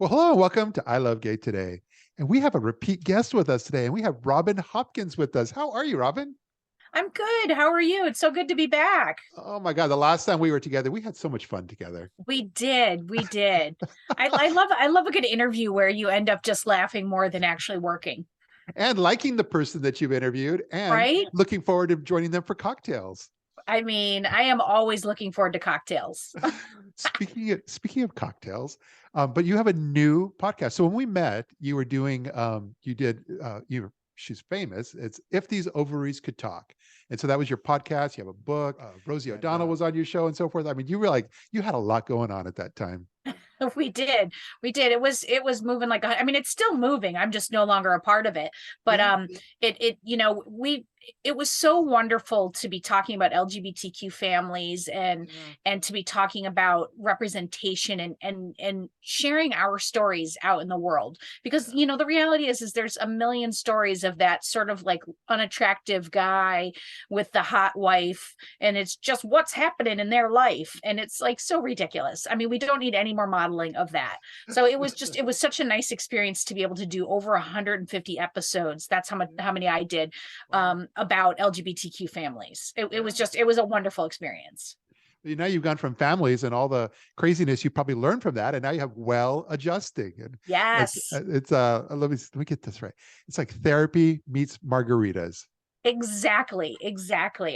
Well, hello and welcome to I Love Gay today. And we have a repeat guest with us today, and we have Robin Hopkins with us. How are you, Robin? I'm good. How are you? It's so good to be back. Oh my God, the last time we were together, we had so much fun together. We did. We did. I love a good interview where you end up just laughing more than actually working, And liking the person that you've interviewed and right? looking forward to joining them for cocktails. I mean, I am always looking forward to cocktails. Speaking of cocktails, but you have a new podcast. So when we met, you were doing you did she's famous. It's If These Ovaries Could Talk. And so that was your podcast. You have a book. Rosie O'Donnell was on your show and so forth. I mean, you were like, you had a lot going on at that time. We did. We did. It was moving like I mean, it's still moving. I'm just no longer a part of it. But Yeah. it was so wonderful to be talking about LGBTQ families Yeah. and to be talking about representation and sharing our stories out in the world. Because the reality is there's a million stories of that sort of like unattractive guy with the hot wife, and it's just what's happening in their life. And it's like so ridiculous. I mean, we don't need any more modeling of that. So it was such a nice experience to be able to do over 150 episodes. That's how many I did about LGBTQ families. It was a wonderful experience. Now you've gone from families and all the craziness you probably learned from that, and now you have well adjusting. And Yes. it's let me get this right. It's like therapy meets margaritas. Exactly.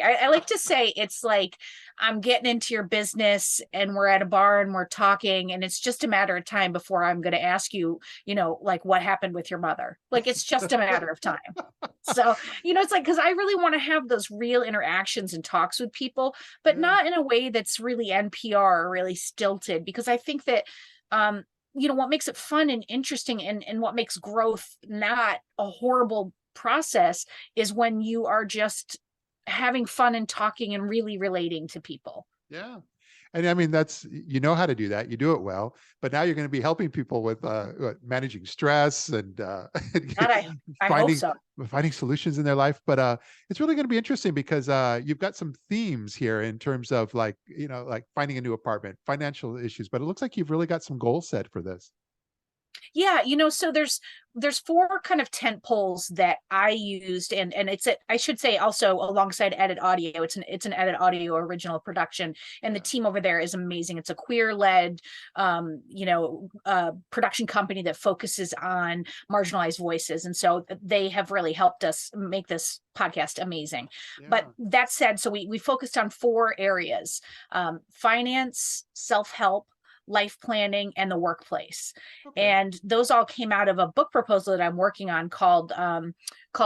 I like to say it's like I'm getting into your business and we're at a bar and we're talking, and it's just a matter of time before I'm going to ask you, like what happened with your mother. Like it's just a matter of time. So, it's like, because I really want to have those real interactions and talks with people, but Yeah. not in a way that's really NPR or really stilted, because I think that, what makes it fun and interesting and what makes growth not a horrible process is when you are just having fun and talking and really relating to people. Yeah. And I mean, you know how to do that. You do it well, but now you're going to be helping people with managing stress and That I hope finding so. finding solutions in their life. But it's really going to be interesting because you've got some themes here in terms of like finding a new apartment, financial issues, but it looks like you've really got some goals set for this. Yeah, so there's four kind of tent poles that I used, and I should say also alongside Edit Audio. It's an Edit Audio original production, and the Yeah. team over there is amazing. It's a queer-led production company that focuses on marginalized voices, and so they have really helped us make this podcast amazing. But Yeah. that said, so we focused on four areas: finance, self-help, life planning, and the workplace. Okay. And those all came out of a book proposal that I'm working on called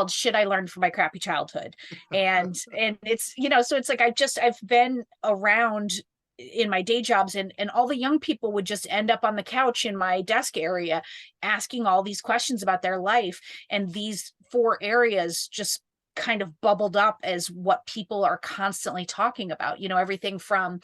Shit I Learned from My Crappy Childhood. And it's, so it's like I've been around in my day jobs, and all the young people would just end up on the couch in my desk area asking all these questions about their life, and these four areas just kind of bubbled up as what people are constantly talking about. Everything from,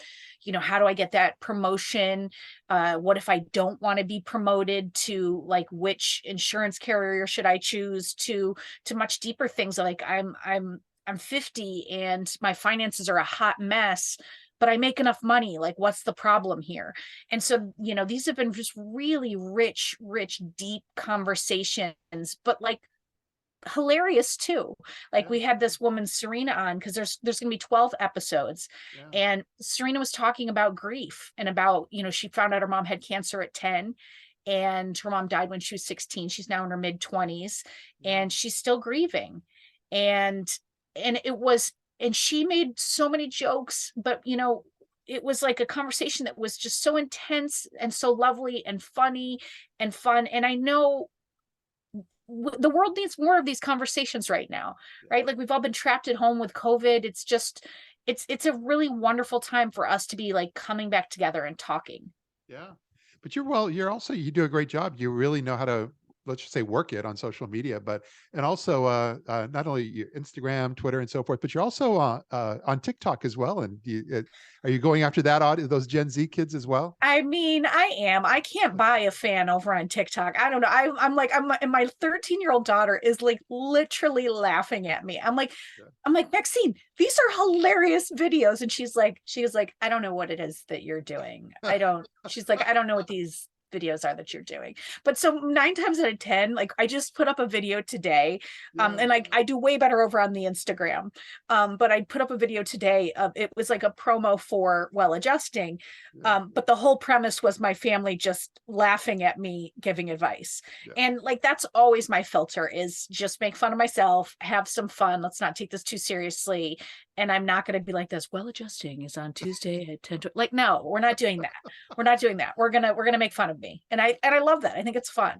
how do I get that promotion, what if I don't want to be promoted, to like which insurance carrier should I choose, to much deeper things like I'm 50 and my finances are a hot mess, but I make enough money. Like, what's the problem here? And so, these have been just really rich, deep conversations, but like hilarious too. Like, Yeah. we had this woman Serena on, because there's going to be 12 episodes, Yeah. and Serena was talking about grief and about, she found out her mom had cancer at 10, and her mom died when she was 16. She's now in her mid 20s, Yeah. and she's still grieving. And and it was and she made so many jokes, but it was like a conversation that was just so intense and so lovely and funny and fun. And I know the world needs more of these conversations right now, right? Like, we've all been trapped at home with COVID. It's just, it's a really wonderful time for us to be like coming back together and talking. Yeah. But you do a great job. You really know how to, let's just say, work it on social media, and also not only your Instagram, Twitter, and so forth, but you're also on TikTok as well. And are you going after that audience, those Gen Z kids as well? I mean, I can't buy a fan over on TikTok. I don't know. And my 13-year-old daughter is like literally laughing at me. Yeah. I'm like, Maxine, these are hilarious videos. And she was like, I don't know what it is that you're doing. She's like, I don't know what these videos are that you're doing. But so 9 times out of 10, like I just put up a video today, and like I do way better over on the Instagram. But I put up a video today of, it was like a promo for Well Adjusting. But the whole premise was my family just laughing at me giving advice. And like, that's always my filter, is just make fun of myself, have some fun. Let's not take this too seriously. And I'm not going to be like this. Well Adjusting is on Tuesday at 10. Like, no, we're not doing that. We're not doing that. We're gonna make fun of me, and I love that. I think it's fun.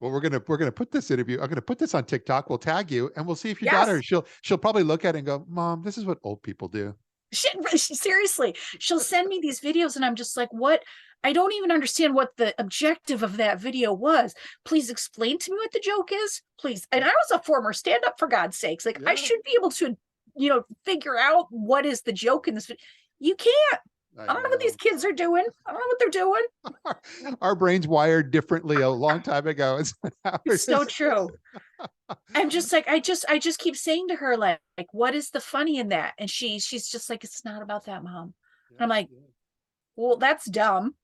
Well, we're gonna put this interview. I'm gonna put this on TikTok. We'll tag you, and we'll see if your daughter. She'll probably look at it and go, "Mom, this is what old people do." Seriously, she'll send me these videos, and I'm just like, "What? I don't even understand what the objective of that video was. Please explain to me what the joke is, please." And I was a former stand-up, for God's sakes. Like, I should be able to, figure out what is the joke in this video. You can't. I don't know what these kids are doing. I don't know what they're doing. Our brains wired differently a long time ago. It's so true. I'm just like, I just keep saying to her, like, what is the funny in that? And she's just like, it's not about that, Mom. I'm like, well, that's dumb.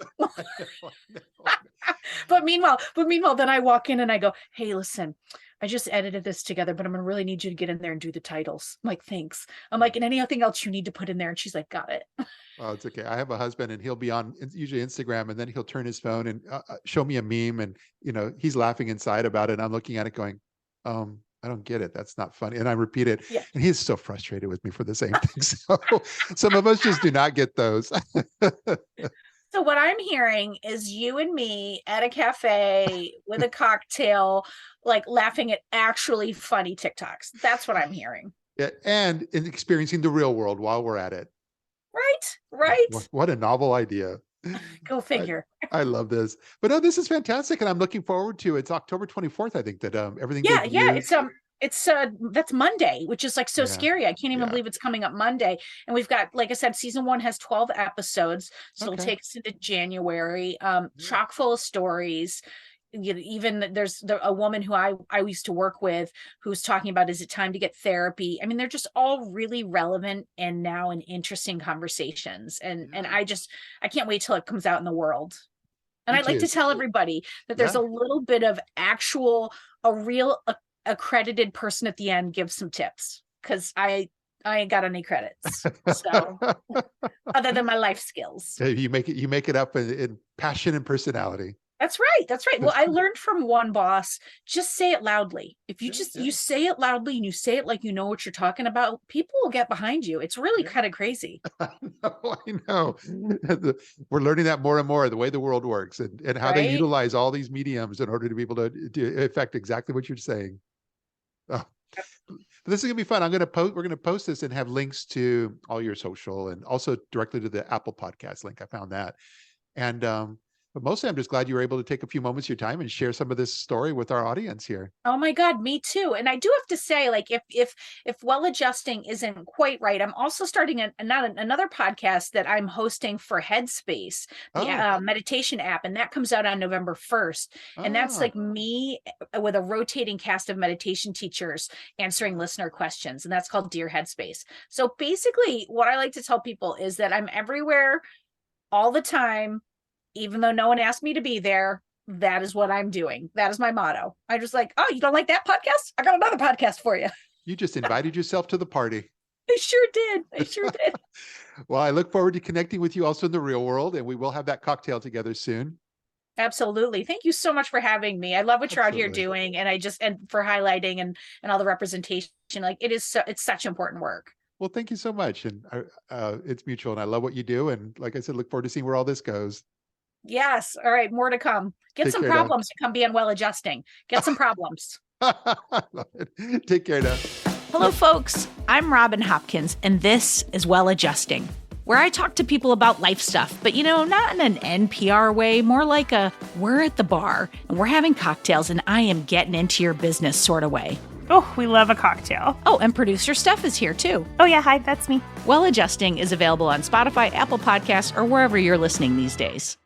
But meanwhile, then I walk in and I go, hey, listen, I just edited this together, but I'm going to really need you to get in there and do the titles. I'm like, thanks. I'm like, and anything else you need to put in there? And she's like, got it. Oh, it's okay. I have a husband, and he'll be on usually Instagram, and then he'll turn his phone and show me a meme, and he's laughing inside about it. And I'm looking at it going, I don't get it. That's not funny. And I repeat it. Yeah. And he's so frustrated with me for the same thing. So some of us just do not get those. So what I'm hearing is you and me at a cafe with a cocktail, like laughing at actually funny TikToks. That's what I'm hearing. Yeah, and in experiencing the real world while we're at it. Right. What a novel idea. Go figure. I love this. But no, this is fantastic, and I'm looking forward to it. It's October 24th, I think, that everything. Yeah. It's that's Monday, which is like so scary. I can't even believe it's coming up Monday. And we've got, like I said, season 1 has 12 episodes, so it'll take us into January. Chock full of stories. Even there's a woman who I used to work with who's talking about, is it time to get therapy? I mean, they're just all really relevant and now in interesting conversations. And I can't wait till it comes out in the world. And I'd like to tell everybody that there's a little bit of a real accredited person at the end gives some tips, because I ain't got any credits, so other than my life skills. You make it up in passion and personality. That's right. Well, I learned from one boss, just say it loudly. If you you say it loudly and you say it like you know what you're talking about, people will get behind you. It's really kind of crazy. I know. We're learning that more and more, the way the world works, and how they utilize all these mediums in order to be able to affect exactly what you're saying. Oh. This is gonna be fun. We're gonna post this and have links to all your social, and also directly to the Apple Podcast link. I found that. And but mostly I'm just glad you were able to take a few moments of your time and share some of this story with our audience here. Oh my God, me too. And I do have to say, like, if Well Adjusting isn't quite right, I'm also starting another podcast that I'm hosting for Headspace, the meditation app, and that comes out on November 1st. And that's like me with a rotating cast of meditation teachers answering listener questions, and that's called Dear Headspace. So basically, what I like to tell people is that I'm everywhere all the time. Even though no one asked me to be there, that is what I'm doing. That is my motto. I just like, oh, you don't like that podcast? I got another podcast for you. You just invited yourself to the party. I sure did. Well, I look forward to connecting with you also in the real world, and we will have that cocktail together soon. Absolutely. Thank you so much for having me. I love what you're out here doing, and and for highlighting and all the representation. Like, it's such important work. Well, thank you so much. And it's mutual, and I love what you do. And like I said, look forward to seeing where all this goes. Yes. All right. More to come. Get some problems to come be on Well Adjusting. Get some problems. Take care now. Hello, folks. I'm Robin Hopkins, and this is Well Adjusting, where I talk to people about life stuff, but not in an NPR way, more like we're at the bar and we're having cocktails and I am getting into your business sort of way. Oh, we love a cocktail. Oh, and producer Steph is here too. Oh yeah, hi, that's me. Well Adjusting is available on Spotify, Apple Podcasts, or wherever you're listening these days.